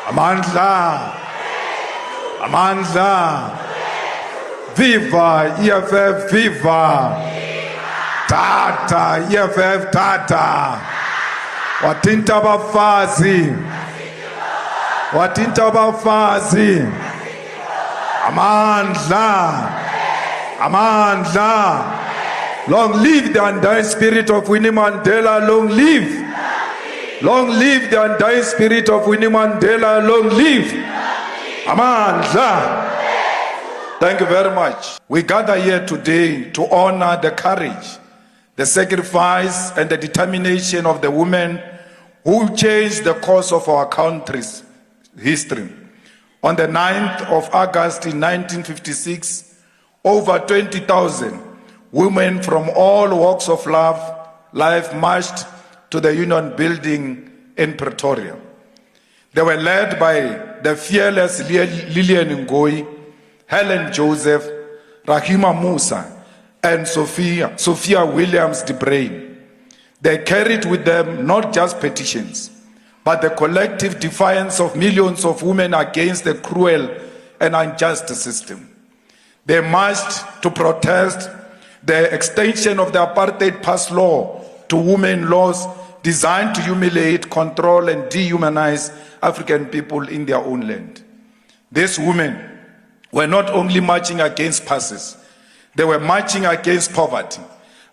Amandla. Amandla. Viva EFF, viva. Tata, EFF, tata. Watinta bafazi. Watinta bafazi. Amandla. Amandla. Long live the undying spirit of Winnie Mandela. Long live. Long live the undying spirit of Winnie Mandela. Long live. Amandla. Thank you very much. We gather here today to honor the courage, the sacrifice, and the determination of the women who changed the course of our country's history. On the 9th of August in 1956, over 20,000 women from all walks of life marched to the Union Building in Pretoria. They were led by the fearless Lilian Ngoyi, Helen Joseph, Rahima Musa, and Sophia Williams de Bruyn. They carried with them not just petitions, but the collective defiance of millions of women against the cruel and unjust system. They marched to protest the extension of the apartheid past law to women laws designed to humiliate, control, and dehumanize African people in their own land. These women were not only marching against passes, they were marching against poverty,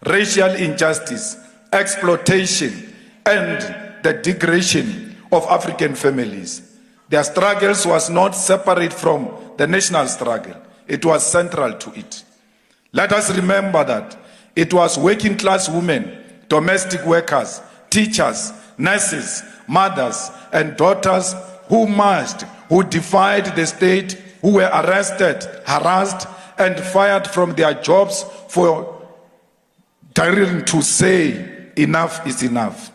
racial injustice, exploitation, and the degradation of African families. Their struggles was not separate from the national struggle. It was central to it. Let us remember that it was working class women, domestic workers, teachers, nurses, mothers, and daughters who marched, who defied the state, who were arrested, harassed, and fired from their jobs for daring to say enough is enough.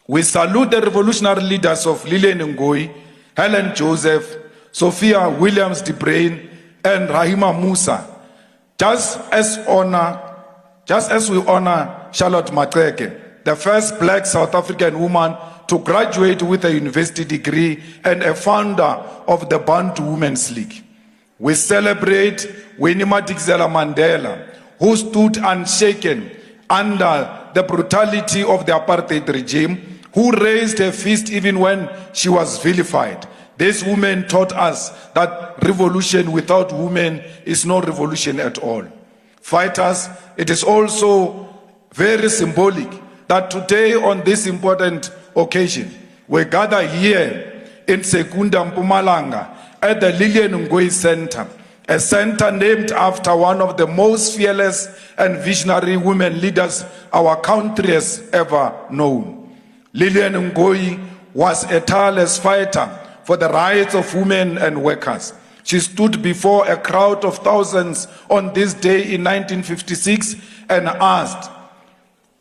We salute the revolutionary leaders of Lilian Ngoyi, Helen Joseph, Sophia Williams de Bruyn, and Rahima Musa, just as we honor Charlotte Maxeke, the first black South African woman to graduate with a university degree and a founder of the Bantu Women's League. We celebrate Winnie Madikizela Mandela, who stood unshaken under the brutality of the apartheid regime, who raised her fist even when she was vilified. This woman taught us that revolution without women is no revolution at all. Fighters, it is also very symbolic that today on this important occasion, we gather here in Sekunda, Mpumalanga, at the Lilian Ngoyi Center, a center named after one of the most fearless and visionary women leaders our country has ever known. Lilian Ngoyi was a tireless fighter for the rights of women and workers. She stood before a crowd of thousands on this day in 1956 and asked,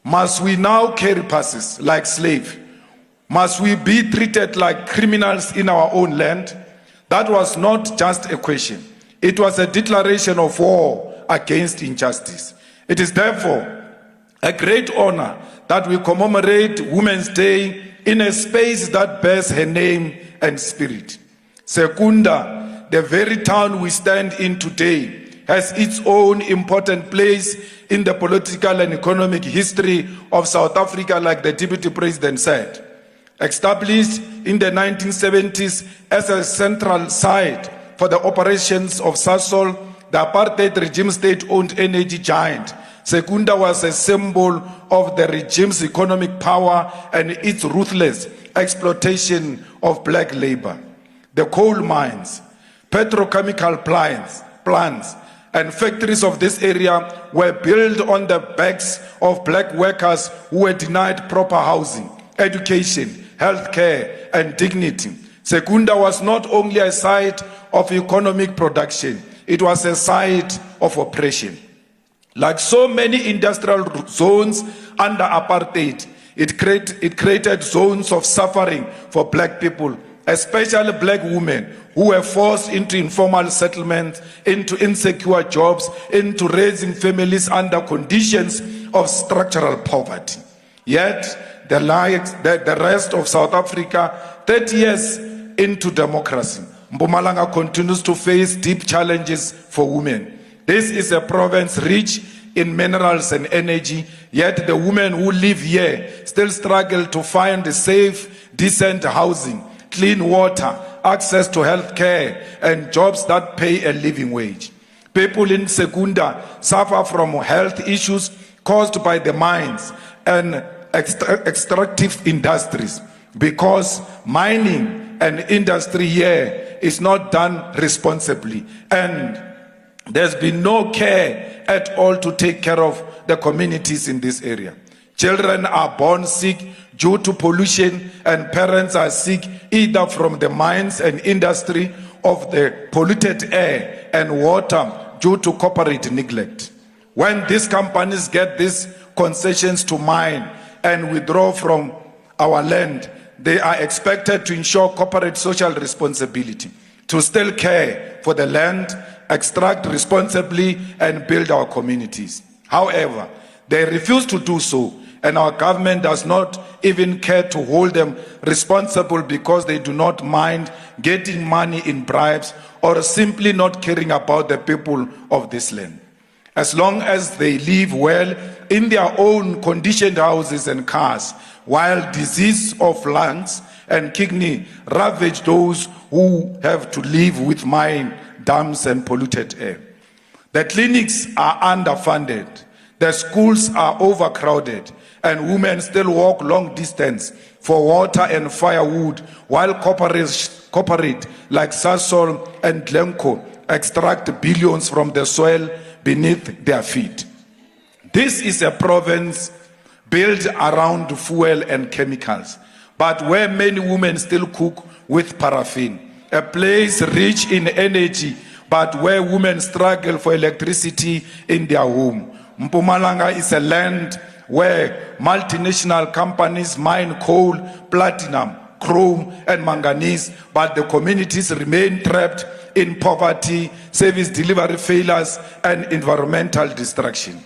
must we now carry passes like slaves? Must we be treated like criminals in our own land? That was not just a question. It was a declaration of war against injustice. It is therefore a great honor that we commemorate Women's Day in a space that bears her name and spirit. Sekunda, the very town we stand in today, has its own important place in the political and economic history of South Africa, like the Deputy President said. Established in the 1970s as a central site for the operations of Sasol, the apartheid regime state-owned energy giant, Sekunda was a symbol of the regime's economic power and its ruthless exploitation of black labor. The coal mines, petrochemical plants, and factories of this area were built on the backs of black workers who were denied proper housing, education, healthcare, and dignity. Sekunda was not only a site of economic production, it was a site of oppression. Like so many industrial zones under apartheid, it created zones of suffering for black people, especially black women who were forced into informal settlements, into insecure jobs, into raising families under conditions of structural poverty. Yet, the rest of South Africa 30 years into democracy. Mpumalanga continues to face deep challenges for women. This is a province rich in minerals and energy, yet the women who live here still struggle to find safe, decent housing, clean water, access to health care, and jobs that pay a living wage. People in Secunda suffer from health issues caused by the mines and extractive industries because mining and industry here is not done responsibly, and there's been no care at all to take care of the communities in this area. Children are born sick due to pollution, and parents are sick either from the mines and industry of the polluted air and water due to corporate neglect. When these companies get these concessions to mine and withdraw from our land, they are expected to ensure corporate social responsibility, to still care for the land, extract responsibly, and build our communities. However, they refuse to do so, and our government does not even care to hold them responsible because they do not mind getting money in bribes or simply not caring about the people of this land. As long as they live well in their own conditioned houses and cars, while disease of lungs and kidney ravage those who have to live with mine, dams, and polluted air. The clinics are underfunded, the schools are overcrowded, and women still walk long distance for water and firewood, while corporate like Sasol and Glencore extract billions from the soil beneath their feet. This is a province built around fuel and chemicals, but where many women still cook with paraffin. A place rich in energy, but where women struggle for electricity in their home. Mpumalanga is a land where multinational companies mine coal, platinum, chrome, and manganese, but the communities remain trapped in poverty, service delivery failures, and environmental destruction.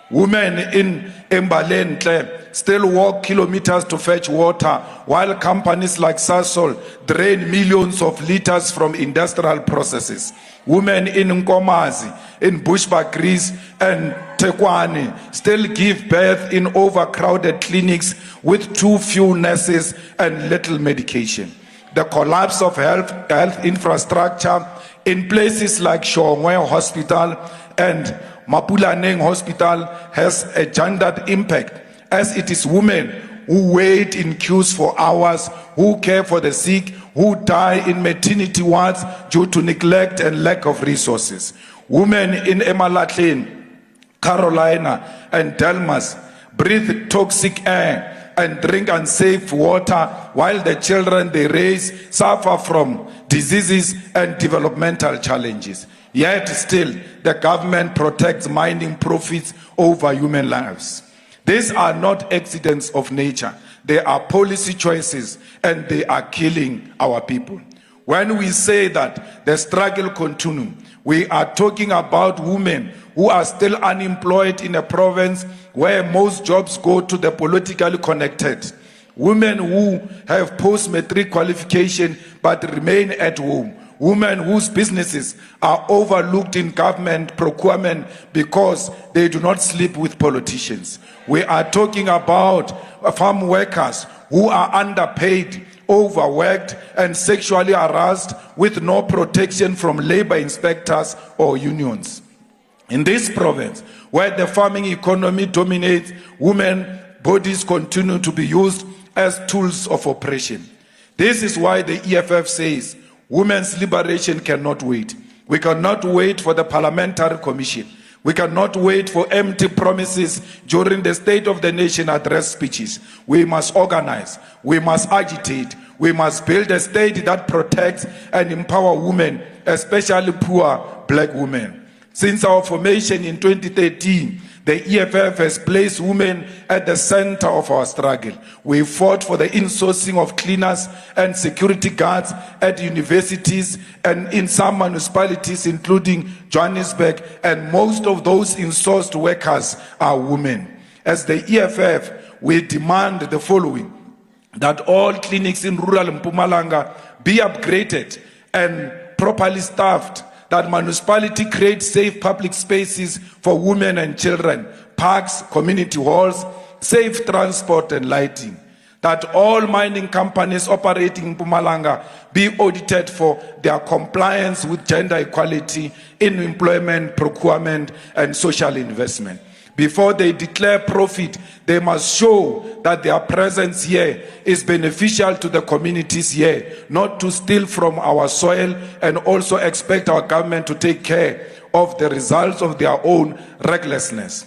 Women in Embalenhle still walk kilometers to fetch water, while companies like Sasol drain millions of liters from industrial processes. Women in Nkomazi, in Bushbuckrees and Tekwani still give birth in overcrowded clinics with too few nurses and little medication. The collapse of health infrastructure in places like Shongwe Hospital and Mapulaneng Hospital has a gendered impact, as it is women who wait in queues for hours, who care for the sick, who die in maternity wards due to neglect and lack of resources. Women in Emalahleni, Carolina, and Delmas breathe toxic air and drink unsafe water, while the children they raise suffer from diseases and developmental challenges. Yet still, the government protects mining profits over human lives. These are not accidents of nature. They are policy choices, and they are killing our people. When we say that the struggle continues, we are talking about women who are still unemployed in a province where most jobs go to the politically connected. Women who have post-matric qualification but remain at home. Women whose businesses are overlooked in government procurement because they do not sleep with politicians. We are talking about farm workers who are underpaid, overworked, and sexually harassed with no protection from labor inspectors or unions. In this province, where the farming economy dominates, women bodies continue to be used as tools of oppression. This is why the EFF says women's liberation cannot wait. We cannot wait for the Parliamentary Commission. We cannot wait for empty promises during the State of the Nation address speeches. We must organize. We must agitate. We must build a state that protects and empowers women, especially poor black women. Since our formation in 2013, the EFF has placed women at the center of our struggle. We fought for the insourcing of cleaners and security guards at universities and in some municipalities, including Johannesburg, and most of those insourced workers are women. As the EFF, we demand the following: that all clinics in rural Mpumalanga be upgraded and properly staffed, that municipality creates safe public spaces for women and children, parks, community halls, safe transport and lighting, that all mining companies operating in Mpumalanga be audited for their compliance with gender equality in employment, procurement, and social investment. Before they declare profit, they must show that their presence here is beneficial to the communities here, not to steal from our soil, and also expect our government to take care of the results of their own recklessness.